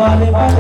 Kalle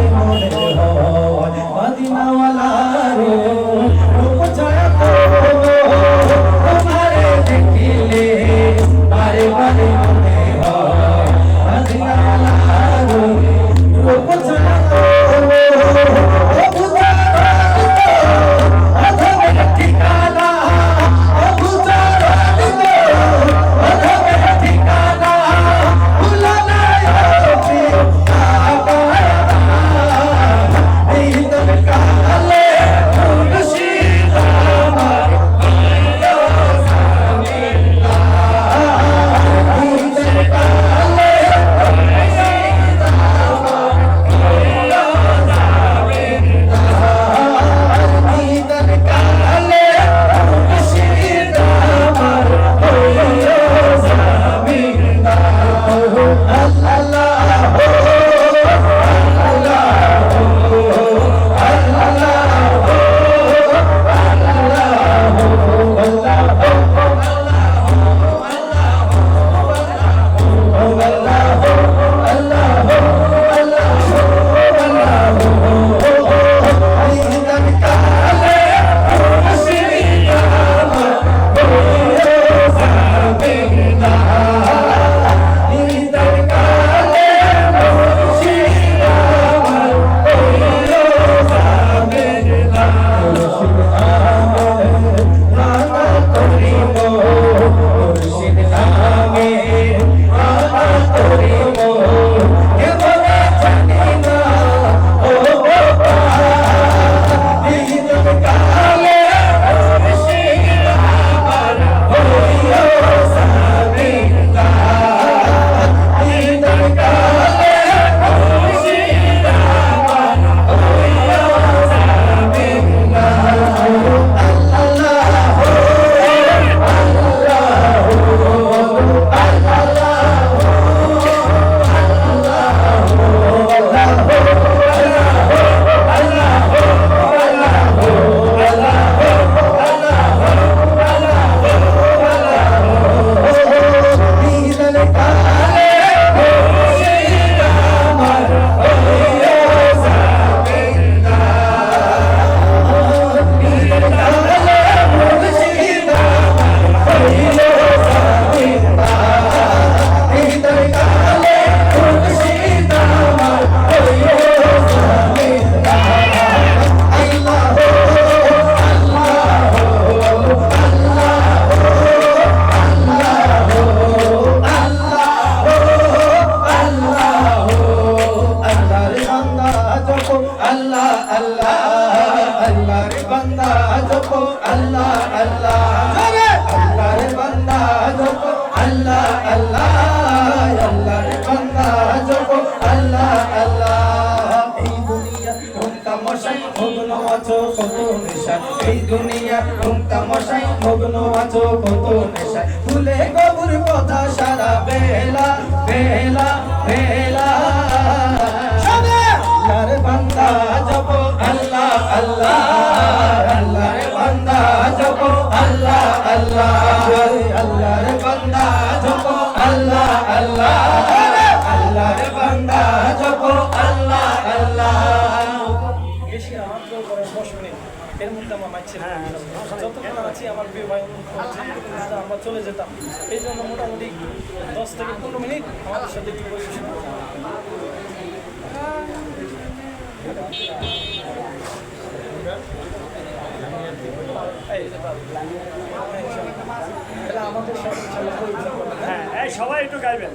পেশায় এই দুনিয়া ঘুমটা মশাই মগ্ন আছো কত নেশায় ভুলে কবুর কথা সারা বেলা বেলা বেলা আল্লাহর বান্দা জপ আল্লাহ আল্লাহ আল্লাহর বান্দা জপ আল্লাহ আল্লাহ আল্লাহর বান্দা জপ আল্লাহ আল্লাহ আল্লাহর বান্দা জপ আল্লাহ আল্লাহ বেশি মাত্র করে 10 মিনিট এর মধ্যে আমার মাইছে যতক্ষণ আছি আমার প্রিয় ভাই আমরা চলে যেতাম এই জন্য মোটামুটি 10 থেকে 15 মিনিট আমাদের সাথে একটু পরিবেশন করতাম সবাই একটু গাইবেন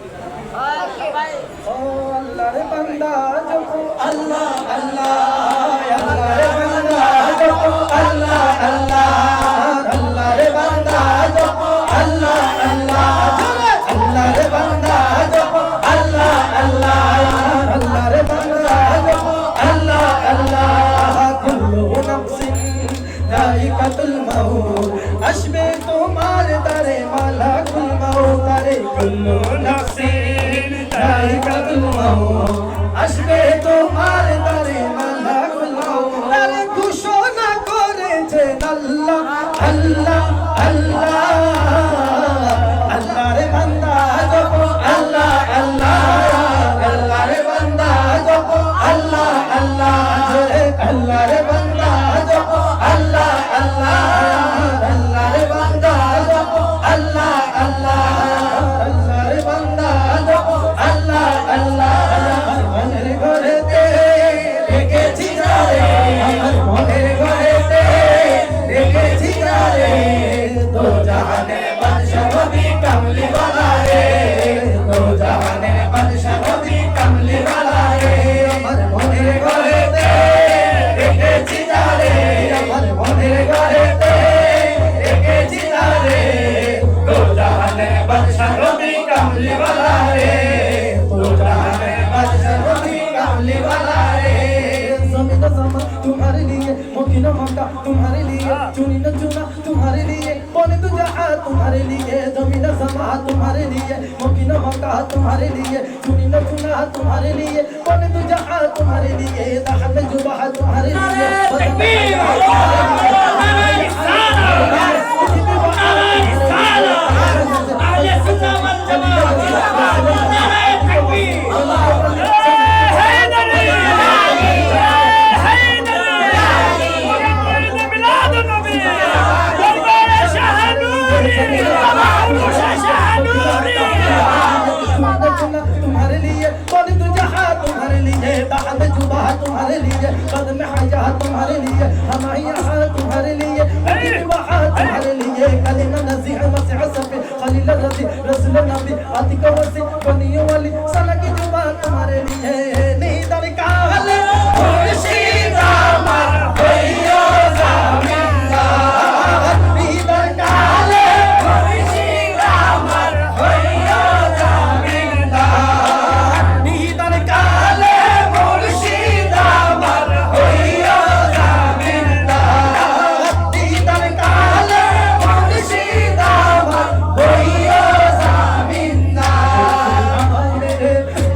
আল্লাহর বান্দা জপো আল্লাহ আল্লাহ আল্লাহর বান্দা জপো আল্লাহ আল্লাহ আল্লাহর বান্দা জপো আল্লাহ আল্লাহ আল্লাহর বান্দা জপো আল্লাহ আল্লাহ আল্লাহর বান্দা জপো আল্লাহ আল্লাহ কুল্লু নাফসিন যায়িকাতুল মাউত আসবে তোমার দারে মালাকুল মাউত আরে কুল্লু নাফসিন যায়িকাতুল মাউত আসবে তোমার দারে মালাকুল মাউত আরে ঘোষণা করেছেন আল্লাহ আল্লাহ আল্লাহ আল্লাহর বান্দা জপো আল্লাহ আল্লাহ আল্লাহর বান্দা জপো আল্লাহ আল্লাহ আল্লাহর বান্দা জপো আল্লাহ আল্লাহ আল্লাহর বান্দা জপো আল্লাহ আল্লাহ আল্লাহর বান্দা জপো আল্লাহ আল্লাহ মনের ঘরেতে রেখেছি রে আমার মনের ঘরেতে রেখেছি রে দো জাহানের বাদশা নবী কামলি ওয়ালা রে দো জাহানের বাদশা নবী কামলি ওয়ালা রে আমার মনের ঘরেতে রেখেছি রে আমার মনের ঘরেতে রেখেছি রে দো জাহানের বাদশা নবী কামলি ওয়ালা রে দো জাহানের বাদশা নবী কামলি ওয়ালা রে ज़मीन ज़मा तुम्हारे लिए मुकिन मक्का तुम्हारे लिए चुनी न चुना तुम्हारे लिए बोले तू जहां तुम्हारे लिए ज़मीन ज़मा तुम्हारे लिए मुकिन मक्का तुम्हारे लिए चुनी न चुना तुम्हारे लिए बोले तू जहां तुम्हारे लिए दहन जुबह तुम्हारे लिए तकबीर तुम्हारे लिए बोले तू जहां तुम्हारे लिए दाद जुबा तुम्हारे लिए कदम हया तुम्हारे लिए हम यहाँ तुम्हारे लिए वहाँ तुम्हारे लिए कलिमा नज़ीह मसीह सफ़े खलील रज़ी रसूल नबी आतिक वसी बनी वाली सला की जुबा तुम्हारे लिए नीदर काले मुर्शिद अमर होइयो ज़मींदार नीदर काले मुर्शिद अमर होइयो ज़मींदार नीदर काले मुर्शिद अमर होइयो ज़मींदार नीदर काले मुर्शिद अमर होइयो ज़मींदार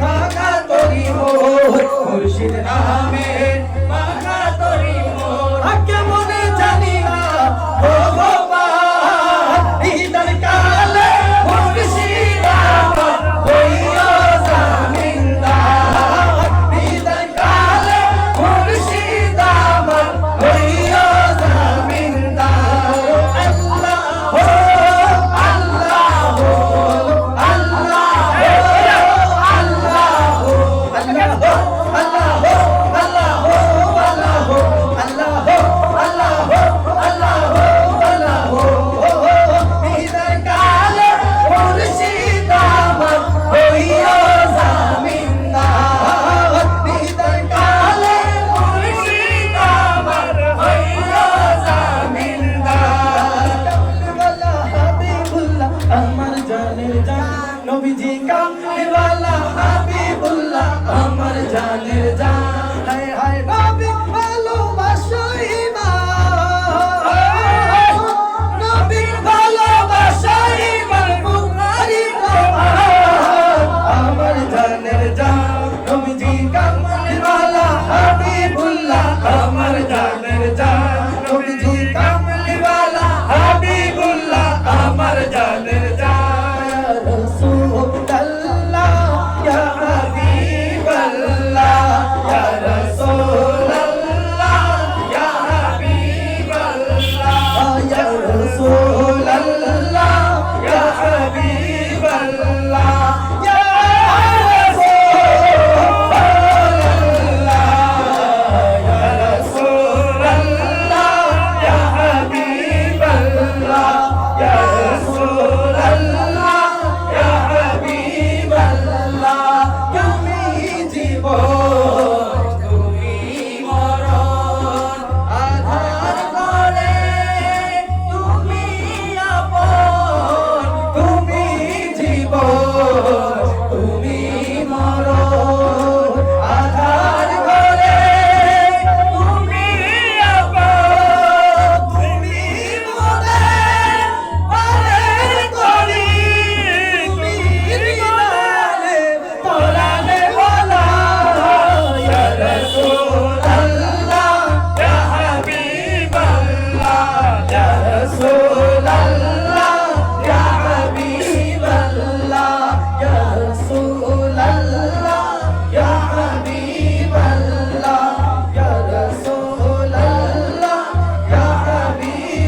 भागा तोरी मोर मुर्शिद नामे भागा तोरी मोर आके मने जानी ना ओ गोपाल नीदर काले मुर्शिद अमर होइयो ज़मींदार नीदर काले मुर्शिद अमर होइयो ज़मींदार अल्लाह हो अल्लाह हो अल्लाह हो अल्लाह हो अल्लाह हो अल्लाह हो अल्लाह हो अल्लाह हो अल्लाह हो अल्लाह हो अल्लाह हो नीदर काले मुर्शिद अमर होइयो ज़मींदार नीदर काले मुर्शिद अमर होइयो ज़मींदार वाला हबीबुल्लाह अमर जाने जान नबीजी का वाला हबीबुल्लाह अमर जाने जान हाय हाय नबी ভালোবাসো ইমান জানের জান নবীজি কামলিওয়ালা হাবিবুল্লাহ আমার জানের জান নবীজি কামলিওয়ালা হাবিবুল্লাহ আমার জানের জান ইয়া রাসূলুল্লাহ ইয়া হাবিবাল্লাহ ইয়া রাসূলুল্লাহ ইয়া হাবিবাল্লাহ ইয়া রাসূলুল্লাহ ইয়া হাবিবাল্লাহ ইয়া তুমি মরণ আধার ঘরে তুমি আপন তুমি মোদের পরের কলি তুমি বিনালে তোরালে বলা ইয়া রাসূলুল্লাহ ইয়া হাবিবাল্লাহ ইয়া রাসূলুল্লাহ ইয়া হাবিবাল্লাহ ইয়া রাসূলুল্লাহ ইয়া হাবিবাল্লাহ ইয়া রাসূলুল্লাহ ইয়া হাবিবাল্লাহ